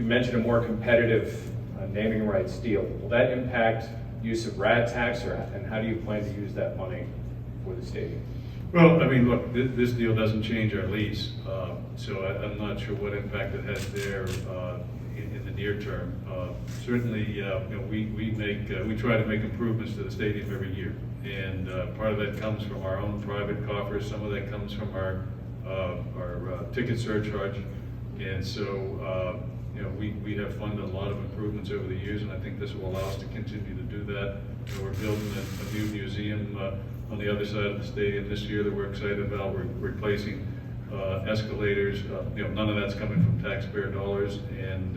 mentioned a more competitive naming rights deal. Will that impact use of rad tax, and how do you plan to use that money for the stadium? Well, I mean, look, this deal doesn't change our lease, so I'm not sure what impact it has there in the near term. Certainly, you know, we try to make improvements to the stadium every year, and part of that comes from our own private coffers. Some of that comes from our ticket surcharge, and so you know, we have funded a lot of improvements over the years, and I think this will allow us to continue to do that. You know, we're building a new museum on the other side of the stadium this year that we're excited about. We're replacing escalators. You know, none of that's coming from taxpayer dollars, and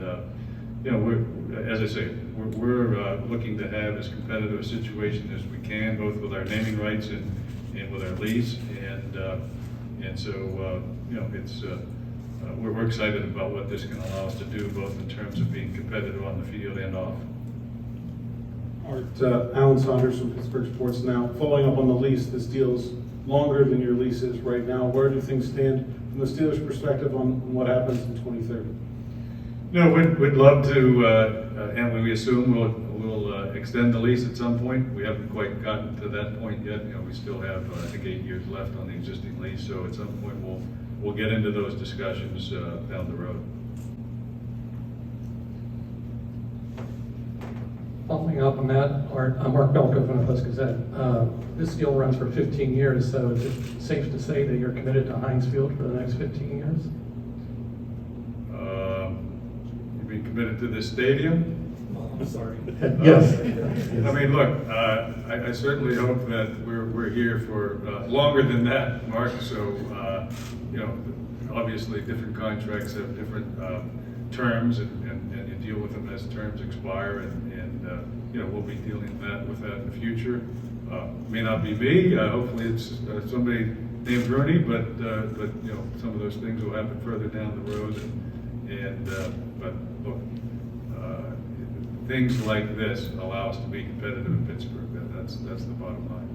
you know, as I say, we're looking to have as competitive a situation as we can, both with our naming rights and with our lease, and so you know, it's we're excited about what this can allow us to do, both in terms of being competitive on the field and off. Art, Alan Saunders from Pittsburgh Sports Now. Following up on the lease, this deal's longer than your lease is right now. Where do things stand from the Steelers' perspective on what happens in 2030? No, we'd love to, and we assume we'll extend the lease at some point. We haven't quite gotten to that point yet. You know, we still have, I think, 8 years left on the existing lease. So at some point we'll get into those discussions down the road. Following up on that, I'm Mark Belko from the Post-Gazette. This deal runs for 15 years, so is it safe to say that you're committed to Heinz Field for the next 15 years? You mean committed to this stadium? I'm sorry. Yes. I mean, look, I certainly hope that we're here for longer than that, Mark. So, you know, obviously different contracts have different terms, and you deal with them as terms expire, and you know, we'll be dealing with that in the future. May not be me. Hopefully, it's somebody named Rooney, but you know, some of those things will happen further down the road, but look. Things like this allow us to be competitive in Pittsburgh. That's the bottom line.